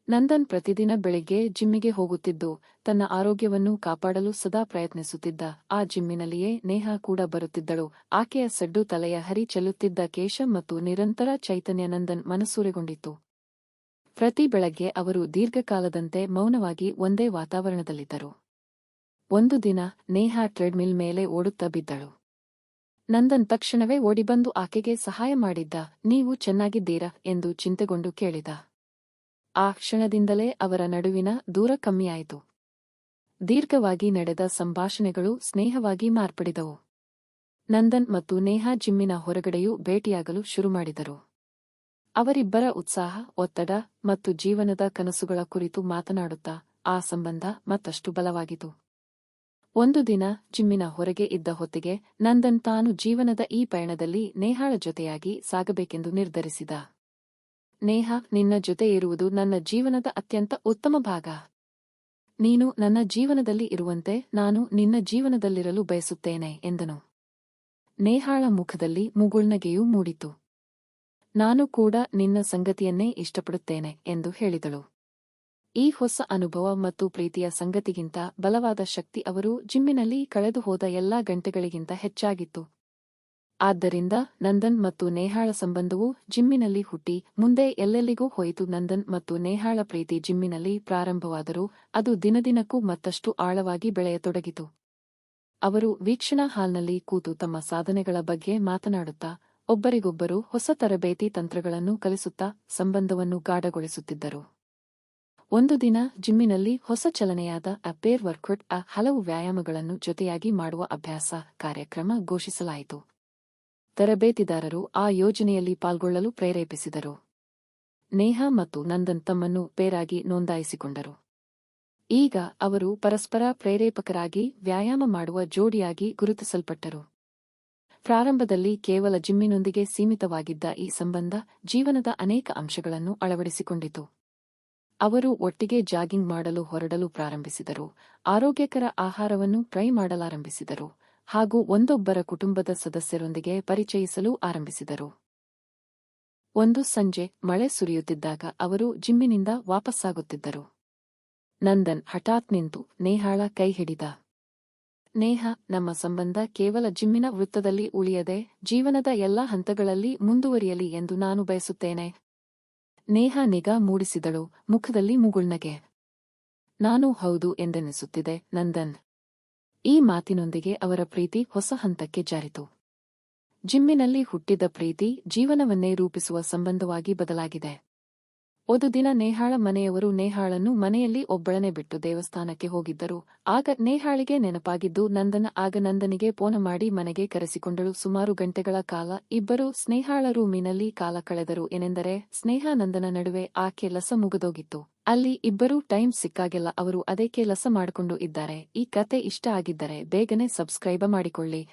ನಂದನ್ ಪ್ರತಿದಿನ ಬೆಳಿಗ್ಗೆ ಜಿಮ್ಮಿಗೆ ಹೋಗುತ್ತಿದ್ದು ತನ್ನ ಆರೋಗ್ಯವನ್ನು ಕಾಪಾಡಲು ಸದಾ ಪ್ರಯತ್ನಿಸುತ್ತಿದ್ದ. ಆ ಜಿಮ್ಮಿನಲ್ಲಿಯೇ ನೇಹಾ ಕೂಡ ಬರುತ್ತಿದ್ದಳು. ಆಕೆಯ ಸಡ್ಡು ತಲೆಯ ಹರಿ ಚೆಲ್ಲುತ್ತಿದ್ದ ಕೇಶ ಮತ್ತು ನಿರಂತರ ಚೈತನ್ಯ ನಂದನ್ ಮನಸೂರೆಗೊಂಡಿತ್ತು. ಪ್ರತಿ ಬೆಳಗ್ಗೆ ಅವರು ದೀರ್ಘಕಾಲದಂತೆ ಮೌನವಾಗಿ ಒಂದೇ ವಾತಾವರಣದಲ್ಲಿದ್ದರು. ಒಂದು ದಿನ ನೇಹಾ ಟ್ರೆಡ್ಮಿಲ್ ಮೇಲೆ ಓಡುತ್ತಾ ಬಿದ್ದಳು. ನಂದನ್ ತಕ್ಷಣವೇ ಓಡಿಬಂದು ಆಕೆಗೆ ಸಹಾಯ ಮಾಡಿದ್ದ. ನೀವು ಚೆನ್ನಾಗಿದ್ದೀರಾ ಎಂದು ಚಿಂತೆಗೊಂಡು ಕೇಳಿದ. ಆ ಕ್ಷಣದಿಂದಲೇ ಅವರ ನಡುವಿನ ದೂರ ಕಮ್ಮಿಯಾಯಿತು. ದೀರ್ಘವಾಗಿ ನಡೆದ ಸಂಭಾಷಣೆಗಳು ಸ್ನೇಹವಾಗಿ ಮಾರ್ಪಡಿದವು. ನಂದನ್ ಮತ್ತು ನೇಹಾ ಜಿಮ್ಮಿನ ಹೊರಗಡೆಯೂ ಭೇಟಿಯಾಗಲು ಶುರುಮಾಡಿದರು. ಅವರಿಬ್ಬರ ಉತ್ಸಾಹ, ಒತ್ತಡ ಮತ್ತು ಜೀವನದ ಕನಸುಗಳ ಕುರಿತು ಮಾತನಾಡುತ್ತಾ ಆ ಸಂಬಂಧ ಮತ್ತಷ್ಟು ಬಲವಾಗಿತು. ಒಂದು ದಿನ ಜಿಮ್ಮಿನ ಹೊರಗೆ ಇದ್ದ ಹೊತ್ತಿಗೆ ನಂದನ್ ತಾನು ಜೀವನದ ಈ ಪಯಣದಲ್ಲಿ ನೇಹಾಳ ಜೊತೆಯಾಗಿ ಸಾಗಬೇಕೆಂದು ನಿರ್ಧರಿಸಿದ. ನೇಹಾ, ನಿನ್ನ ಜೊತೆ ಇರುವುದು ನನ್ನ ಜೀವನದ ಅತ್ಯಂತ ಉತ್ತಮ ಭಾಗ. ನೀನು ನನ್ನ ಜೀವನದಲ್ಲಿ ಇರುವಂತೆ ನಾನು ನಿನ್ನ ಜೀವನದಲ್ಲಿರಲು ಬಯಸುತ್ತೇನೆ ಎಂದನು. ನೇಹಾಳ ಮುಖದಲ್ಲಿ ಮುಗುಳ್ನಗೆಯೂ ಮೂಡಿತು. ನಾನು ಕೂಡ ನಿನ್ನ ಸಂಗತಿಯನ್ನೇ ಇಷ್ಟಪಡುತ್ತೇನೆ ಎಂದು ಹೇಳಿದಳು. ಈ ಹೊಸ ಅನುಭವ ಮತ್ತು ಪ್ರೀತಿಯ ಸಂಗತಿಗಿಂತ ಬಲವಾದ ಶಕ್ತಿ ಅವರು ಜಿಮ್ಮಿನಲ್ಲಿ ಕಳೆದುಹೋದ ಎಲ್ಲಾ ಗಂಟೆಗಳಿಗಿಂತ ಹೆಚ್ಚಾಗಿತ್ತು. ಆದ್ದರಿಂದ ನಂದನ್ ಮತ್ತು ನೇಹಾಳ ಸಂಬಂಧವು ಜಿಮ್ಮಿನಲ್ಲಿ ಹುಟ್ಟಿ ಮುಂದೆ ಎಲ್ಲೆಲ್ಲಿಗೂ ಹೋಯಿತು. ನಂದನ್ ಮತ್ತು ನೇಹಾಳ ಪ್ರೀತಿ ಜಿಮ್ಮಿನಲ್ಲಿ ಪ್ರಾರಂಭವಾದರೂ ಅದು ದಿನದಿನಕ್ಕೂ ಮತ್ತಷ್ಟು ಆಳವಾಗಿ ಬೆಳೆಯತೊಡಗಿತು. ಅವರು ವೀಕ್ಷಣಾ ಹಾಲ್ನಲ್ಲಿ ಕೂತು ತಮ್ಮ ಸಾಧನೆಗಳ ಬಗ್ಗೆ ಮಾತನಾಡುತ್ತಾ ಒಬ್ಬರಿಗೊಬ್ಬರು ಹೊಸ ತರಬೇತಿ ತಂತ್ರಗಳನ್ನು ಕಲಿಸುತ್ತಾ ಸಂಬಂಧವನ್ನು ಗಾಢಗೊಳಿಸುತ್ತಿದ್ದರು. ಒಂದು ದಿನ ಜಿಮ್ಮಿನಲ್ಲಿ ಹೊಸ ಚಲನೆಯಾದ ಪೇರ್ ವರ್ಕೌಟ್ ಹಲವು ವ್ಯಾಯಾಮಗಳನ್ನು ಜೊತೆಯಾಗಿ ಮಾಡುವ ಅಭ್ಯಾಸ ಕಾರ್ಯಕ್ರಮ ಘೋಷಿಸಲಾಯಿತು. ತರಬೇತಿದಾರರು ಆ ಯೋಜನೆಯಲ್ಲಿ ಪಾಲ್ಗೊಳ್ಳಲು ಪ್ರೇರೇಪಿಸಿದರು. ನೇಹಾ ಮತ್ತು ನಂದನ್ ತಮ್ಮನ್ನು ಪೇರಾಗಿ ನೋಂದಾಯಿಸಿಕೊಂಡರು. ಈಗ ಅವರು ಪರಸ್ಪರ ಪ್ರೇರೇಪಕರಾಗಿ ವ್ಯಾಯಾಮ ಮಾಡುವ ಜೋಡಿಯಾಗಿ ಗುರುತಿಸಲ್ಪಟ್ಟರು. ಪ್ರಾರಂಭದಲ್ಲಿ ಕೇವಲ ಜಿಮ್ಮಿನೊಂದಿಗೆ ಸೀಮಿತವಾಗಿದ್ದ ಈ ಸಂಬಂಧ ಜೀವನದ ಅನೇಕ ಅಂಶಗಳನ್ನು ಅಳವಡಿಸಿಕೊಂಡಿತು. ಅವರು ಒಟ್ಟಿಗೆ ಜಾಗಿಂಗ್ ಮಾಡಲು ಹೊರಡಲು ಪ್ರಾರಂಭಿಸಿದರು, ಆರೋಗ್ಯಕರ ಆಹಾರವನ್ನು ಟ್ರೈ ಮಾಡಲಾರಂಭಿಸಿದರು ಹಾಗೂ ಒಂದೊಬ್ಬರ ಕುಟುಂಬದ ಸದಸ್ಯರೊಂದಿಗೆ ಪರಿಚಯಿಸಲು ಆರಂಭಿಸಿದರು. ಒಂದು ಸಂಜೆ ಮಳೆ ಸುರಿಯುತ್ತಿದ್ದಾಗ ಅವರು ಜಿಮ್ಮಿನಿಂದ ವಾಪಸ್ಸಾಗುತ್ತಿದ್ದರು. ನಂದನ್ ಹಠಾತ್ ನಿಂತು ನೇಹಾಳ ಕೈ ಹಿಡಿದ. ನೇಹಾ, ನಮ್ಮ ಸಂಬಂಧ ಕೇವಲ ಜಿಮ್ಮಿನ ವೃತ್ತದಲ್ಲಿ ಉಳಿಯದೆ ಜೀವನದ ಎಲ್ಲಾ ಹಂತಗಳಲ್ಲಿ ಮುಂದುವರಿಯಲಿ ಎಂದು ನಾನು ಬಯಸುತ್ತೇನೆ. ನೇಹಾ ನಿಗಾ ಮೂಡಿಸಿದಳು, ಮುಖದಲ್ಲಿ ಮುಗುಳ್ನಗೆ. ನಾನು ಹೌದು ಎಂದೆನಿಸುತ್ತಿದೆ ನಂದನ್. ಈ ಮಾತಿನೊಂದಿಗೆ ಅವರ ಪ್ರೀತಿ ಹೊಸ ಹಂತಕ್ಕೆ ಜಾರಿತು. ಜಿಮ್ಮಿನಲ್ಲಿ ಹುಟ್ಟಿದ ಪ್ರೀತಿ ಜೀವನವನ್ನೇ ರೂಪಿಸುವ ಸಂಬಂಧವಾಗಿ ಬದಲಾಗಿದೆ. ಒಂದು ದಿನ ನೇಹಾಳ ಮನೆಯವರು ನೇಹಾಳನ್ನು ಮನೆಯಲ್ಲಿ ಒಬ್ಬಳನೆ ಬಿಟ್ಟು ದೇವಸ್ಥಾನಕ್ಕೆ ಹೋಗಿದ್ದರು. ಆಗ ನೇಹಾಳಿಗೆ ನೆನಪಾಗಿದ್ದು ನಂದನ. ಆಗ ನಂದನಿಗೆ ಫೋನ್ ಮಾಡಿ ಮನೆಗೆ ಕರೆಸಿಕೊಂಡಳು. ಸುಮಾರು ಗಂಟೆಗಳ ಕಾಲ ಇಬ್ಬರು ಸ್ನೇಹಾಳ ರೂಮಿನಲ್ಲಿ ಕಾಲ ಕಳೆದರು. ಏನೆಂದರೆ ಸ್ನೇಹ ನಂದನ ನಡುವೆ ಆ ಕೆಲಸ ಮುಗಿದೋಗಿತ್ತು. ಅಲ್ಲಿ ಇಬ್ಬರೂ ಟೈಮ್ ಸಿಕ್ಕಾಗೆಲ್ಲ ಅವರು ಅದೇ ಕೆಲಸ ಮಾಡಿಕೊಂಡು ಇದ್ದಾರೆ. ಈ ಕತೆ ಇಷ್ಟ ಆಗಿದ್ದರೆ ಬೇಗನೆ ಸಬ್ಸ್ಕ್ರೈಬ್ ಮಾಡಿಕೊಳ್ಳಿ.